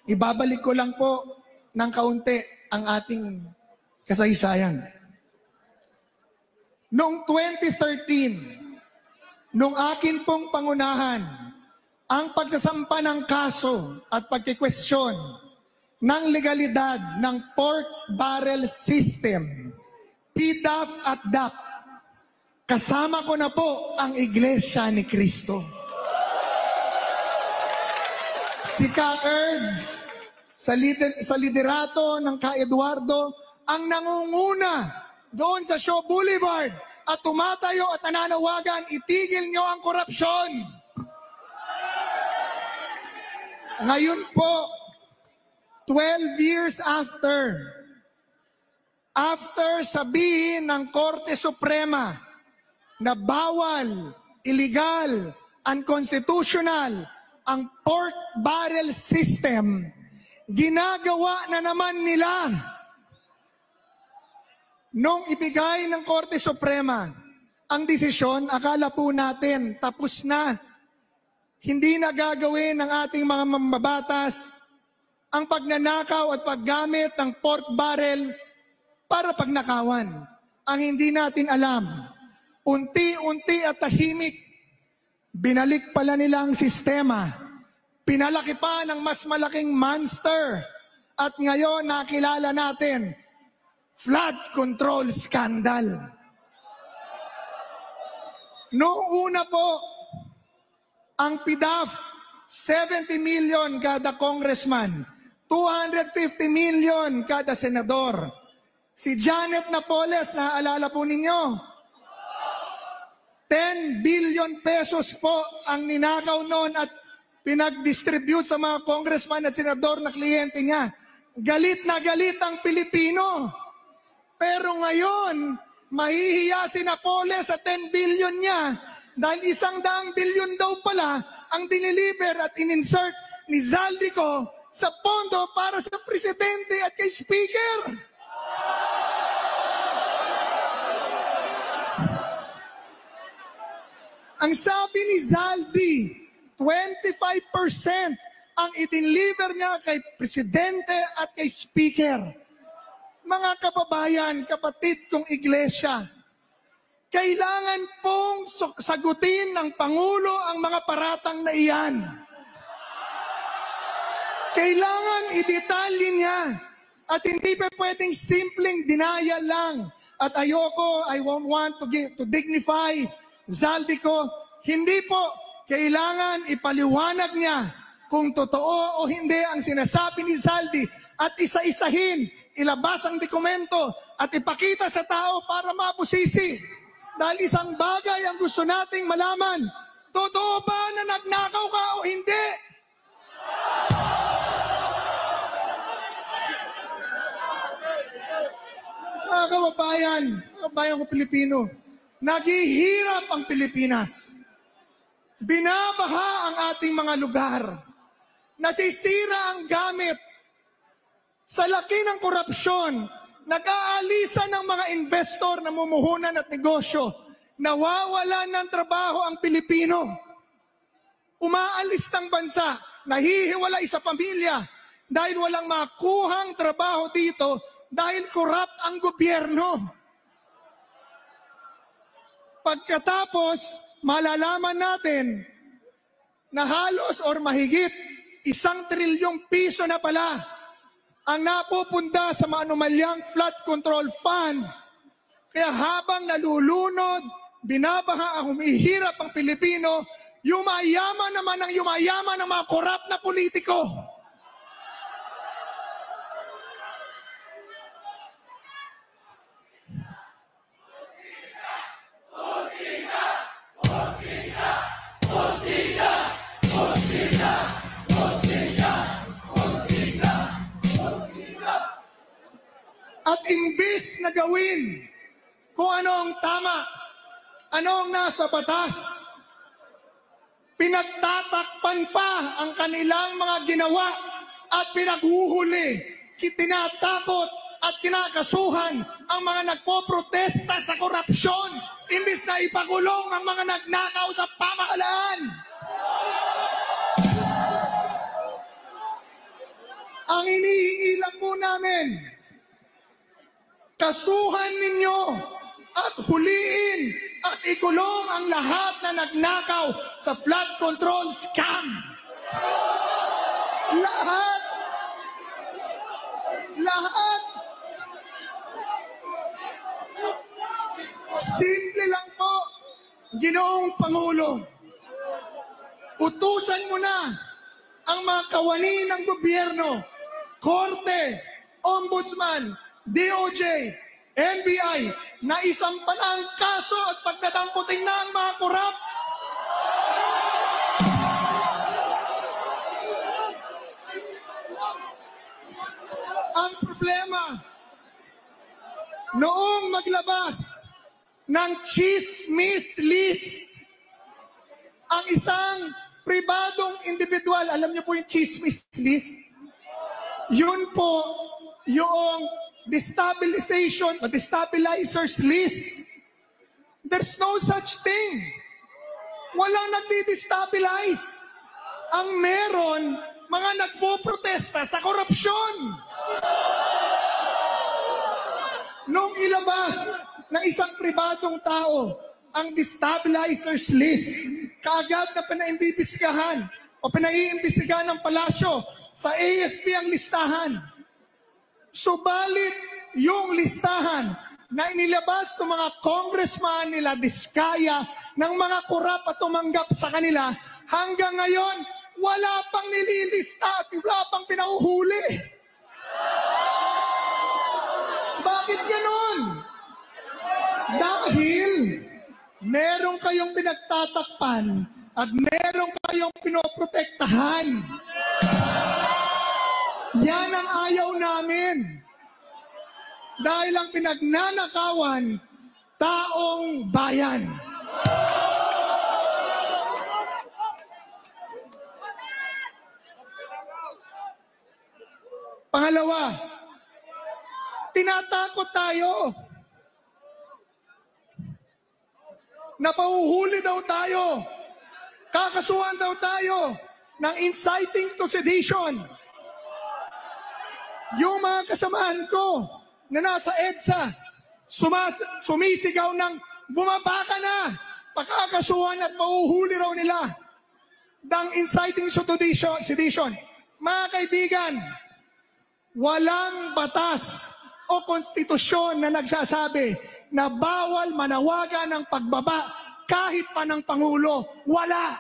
Ibabalik ko lang po ng kaunti ang ating kasaysayan. Noong 2013, noong akin pong pangunahan, ang pagsasampa ng kaso at pagkikwestiyon ng legalidad ng pork barrel system, PDAF at DAP, kasama ko na po ang Iglesia ni Cristo. Si Ka-Erds, sa liderato ng Ka-Eduardo, ang nangunguna doon sa Shaw Boulevard at tumatayo at nananawagan, itigil nyo ang korupsyon. Ngayon po, 12 years after sabihin ng Korte Suprema na bawal, illegal, unconstitutional ang pork barrel system, ginagawa na naman nila. Nung ibigay ng Korte Suprema ang desisyon, akala po natin tapos na. Hindi na gagawin ng ating mga mambabatas ang pagnanakaw at paggamit ng pork barrel para pagnakawan. Ang hindi natin alam, unti-unti at tahimik, binalik pala nila ang sistema. Pinalaki pa ng mas malaking monster. At ngayon nakilala natin, flood control scandal. Noong una po, ang PDAF, 70 million kada congressman, 250 million kada senador. Si Janet Napoles, naaalala po ninyo? 10 billion pesos po ang ninakaw noon at pinag-distribute sa mga congressman at senador na kliyente niya. Galit na galit ang Pilipino. Pero ngayon, mahihiya si Napoles sa 10 billion niya dahil 100 billion daw pala ang diniliver at in-insert ni Zaldico sa pondo para sa presidente at kay speaker. Ang sabi ni Zaldi, 25% ang itinliver niya kay presidente at kay speaker. Mga kababayan, kapatid kong iglesia, kailangan pong sagutin ng Pangulo ang mga paratang na iyan. Kailangan idetalye niya at hindi pa pwedeng simpleng dinaya lang. At ayoko, I won't want to dignify Zaldico. Hindi po, kailangan ipaliwanag niya kung totoo o hindi ang sinasabi ni Zaldi at isa-isahin, ilabas ang dokumento at ipakita sa tao para mabusisi. Dahil isang bagay ang gusto nating malaman, totoo ba na nagnakaw ka o hindi? Mga kababayan ko Pilipino, naghihirap ang Pilipinas. Binabaha ang ating mga lugar. Nasisira ang gamit. Sa laki ng korupsyon, nag-aalisan ng mga investor na mumuhunan at negosyo. Nawawalan ng trabaho ang Pilipino. Umaalis ng bansa, nahihiwalay sa pamilya dahil walang makuhang trabaho dito dahil corrupt ang gobyerno. Pagkatapos, malalaman natin na halos or mahigit 1 trilyong piso na pala ang napupunta sa mga anomalyang flood control funds. Kaya habang nalulunod, binabaha, humihirap ang Pilipino, yumayaman naman ang yumayaman ng mga korap na politiko. At imbis na gawin kung ano ang tama, ano ang nasa batas, pinagtatakpan pa ang kanilang mga ginawa at pinaghuhuli, tinatakot at kinakasuhan ang mga nagpoprotesta sa korupsyon imbis na ipakulong ang mga nagnakaw sa pamahalaan. Ang inihingi lang po namin, kasuhan ninyo at huliin at ikulong ang lahat na nagnakaw sa flood control scam. Lahat. Simple lang po, Ginoong Pangulo. Utusan mo na ang mga kawani ng gobyerno, Korte, Ombudsman, DOJ, NBI, na isampan ang kaso at pagdadamputin na ang mga korap. Ang problema, noong maglabas ng chismis list ang isang pribadong individual, alam niyo po yung chismis list? Yun po yung destabilization o destabilizers list. There's no such thing. Walang nagdi-destabilize. Ang meron, mga nagpo-protesta sa korupsyon. Nung ilabas ng isang pribadong tao ang destabilizers list, kaagad na pinaimbestigahan o pinaiimbestigahan ng palasyo, sa AFP ang listahan. Subalit yung listahan na inilabas ng mga congressman nila Diskaya ng mga korap at tumanggap sa kanila, hanggang ngayon wala pang nililista at wala pang pinahuhuli. Bakit ganon? Dahil meron kayong pinagtatakpan at meron kayong pinoprotektahan. Yan ang ayaw namin. Dahil ang pinagnanakawan, taong bayan. Pangalawa, tinatakot tayo. Napahuhuli daw tayo. Kakasuhan daw tayo ng inciting to sedition. Yung mga kasamahan ko na nasa EDSA, sumisigaw ng bumaba ka na, pakakasuhan at mahuhuli raw nila ng inciting to sedition. Mga kaibigan, walang batas o konstitusyon na nagsasabi na bawal manawagan ng pagbaba kahit pa ng Pangulo. Wala.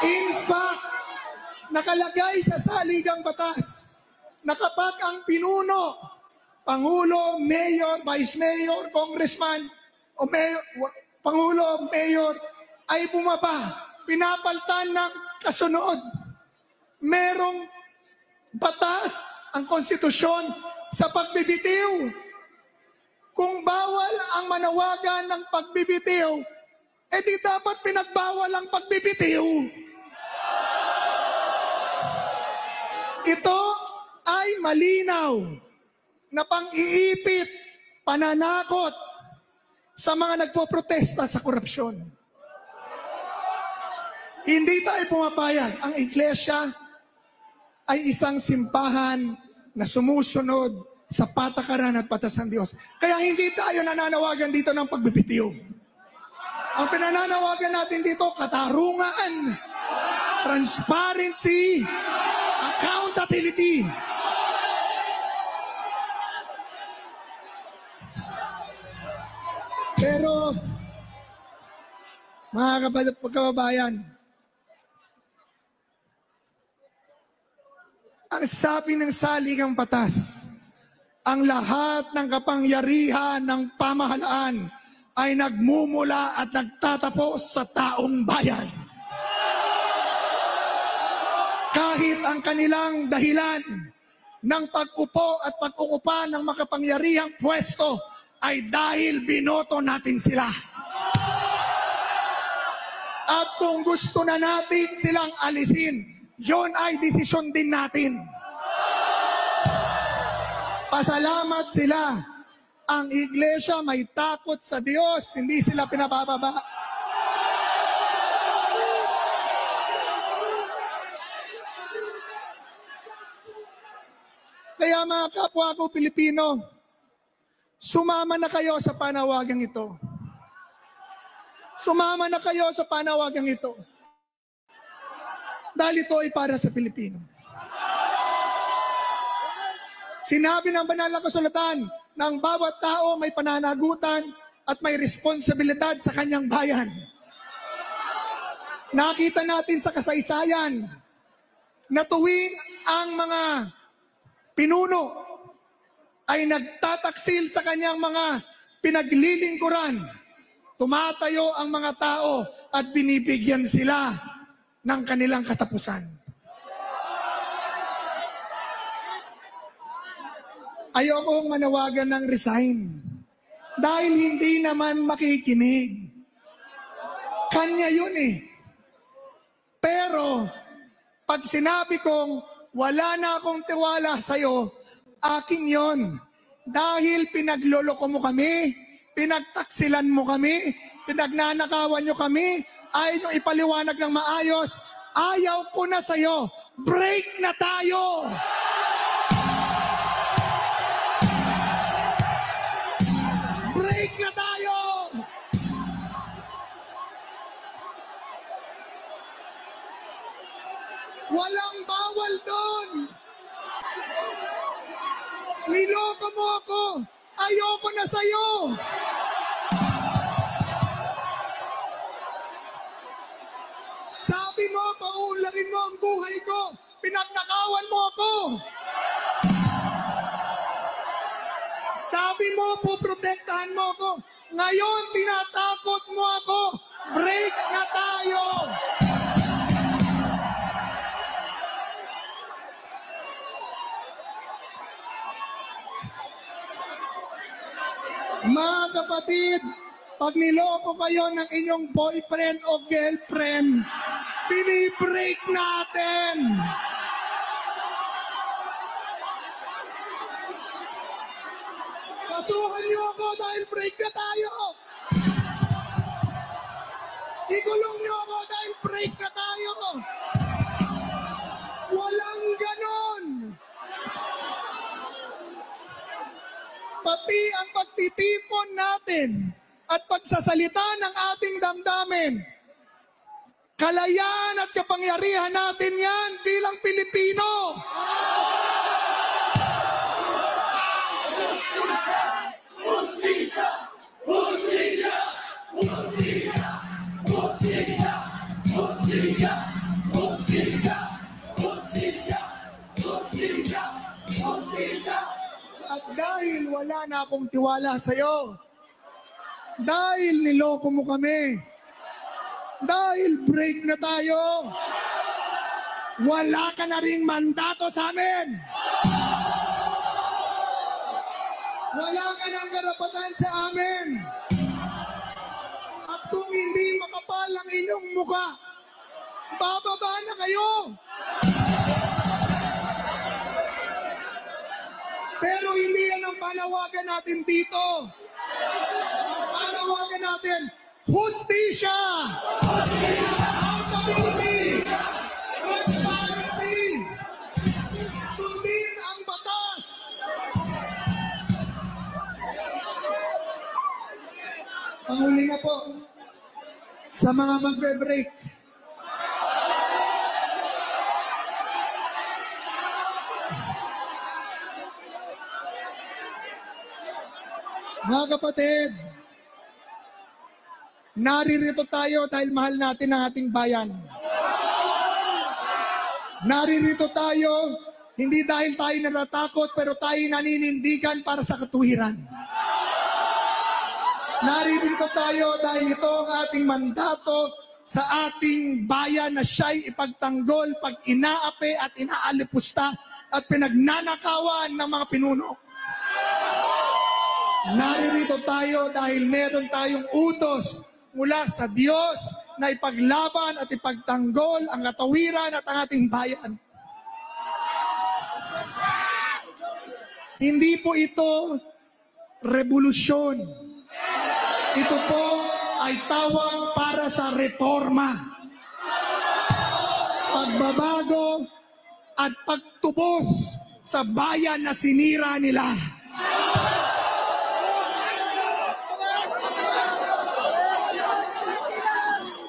In fact, nakalagay sa saligang batas na kapag ang pinuno, Pangulo, Mayor, Vice Mayor, Congressman, o Mayor, Pangulo, Mayor, ay bumaba, pinapaltan ng kasunod. Merong batas ang konstitusyon sa pagbibitiw. Kung bawal ang manawagan ng pagbibitiw, edi dapat pinagbawal ang pagbibitiw. Ito ay malinaw na pang-iipit, pananakot sa mga nagpoprotesta sa korupsyon. Hindi tayo pumapayag. Ang iglesia ay isang simbahan na sumusunod sa patakaran at batas ng Diyos. Kaya hindi tayo nananawagan dito ng pagbibitiw. Ang pinananawagan natin dito, katarungan, transparency, accountability. Pero, mga kababayan, ang sabi ng saligang batas, ang lahat ng kapangyarihan ng pamahalaan ay nagmumula at nagtatapos sa taong bayan. Kahit ang kanilang dahilan ng pag-upo at pag-ukupa ng makapangyarihang pwesto ay dahil binoto natin sila. At kung gusto na natin silang alisin, yon ay desisyon din natin. Pasalamat sila. Ang iglesia may takot sa Diyos, hindi sila pinabababa. Kaya mga kapwa ko Pilipino, sumama na kayo sa panawagang ito. Sumama na kayo sa panawagang ito. Dahil ito ay para sa Pilipino. Sinabi ng banal na kasulatan na ang bawat tao may pananagutan at may responsibilidad sa kanyang bayan. Nakita natin sa kasaysayan na tuwing ang mga pinuno ay nagtataksil sa kanyang mga pinaglilingkuran, tumatayo ang mga tao at binibigyan sila ng kanilang katapusan. Ayokong manawagan ng resign dahil hindi naman makikinig. Kanya yun eh. Pero pag sinabi kong wala na akong tiwala sa'yo, akin yon. Dahil pinagloloko mo kami, pinagtaksilan mo kami, pinagnanakawan nyo kami, ayaw nyo ipaliwanag ng maayos, ayaw ko na sa'yo. Break na tayo! Break na tayo! Walang bawal doon! Niloko mo ako! Ayoko na sa'yo! Sabi mo, paularin mo ang buhay ko! Pinagnakawan mo ako! Sabi mo, puprotektahan mo ako. Ngayon, tinatakot mo ako. Break na tayo. Mga kapatid, pag niloko kayo ng inyong boyfriend o girlfriend, binibreak natin. Kasuhan niyo ako dahil break na tayo. Ikulong niyo ako dahil break na tayo. Walang ganon. Pati ang pagtitipon natin at pagsasalita ng ating damdamin, kalayaan at kapangyarihan natin yan bilang Pilipino. Justisya! Justisya! Justisya! Justisya! Justisya! Justisya! Justisya! Justisya! Justisya! At dahil wala na akong tiwala sa'yo, dahil niloko mo kami, dahil break na tayo, wala ka na ring mandato sa amin. Wala ka ng karapatan sa amin. At kung hindi makapal ang inyong muka, bababa na kayo. Pero hindi yan ang panawagan natin dito. Panawagan natin, hustisya! Accountability! Transparency! Sundin ang batas! Panghuli na po, sa mga magbe-break, mga kapatid, naririto tayo dahil mahal natin ang ating bayan. Naririto tayo, hindi dahil tayo natatakot, pero tayo naninindigan para sa katuwiran. Naririto tayo dahil ito ang ating mandato sa ating bayan na siya'y ipagtanggol pag inaapi at inaalipusta at pinagnanakawan ng mga pinuno. Naririto tayo dahil meron tayong utos mula sa Diyos na ipaglaban at ipagtanggol ang katawiran at ang ating bayan. Hindi po ito revolusyon. Ito po ay tawag para sa reforma, pagbabago at pagtubos sa bayan na sinira nila.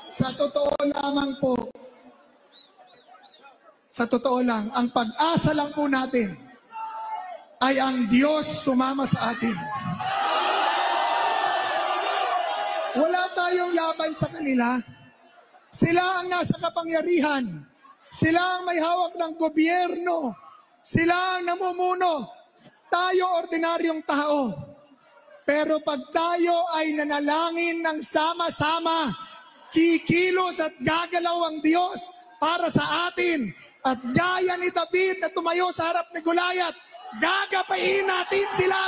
Sa totoo lamang po, sa totoo lang, ang pag-asa lang po natin ay ang Diyos sumama sa atin. Wala tayong laban sa kanila. Sila ang nasa kapangyarihan. Sila ang may hawak ng gobyerno. Sila ang namumuno. Tayo ordinaryong tao. Pero pag tayo ay nanalangin ng sama-sama, kikilos at gagalaw ang Diyos para sa atin. At gaya ni David na tumayo sa harap ni Goliath, gagapain natin sila.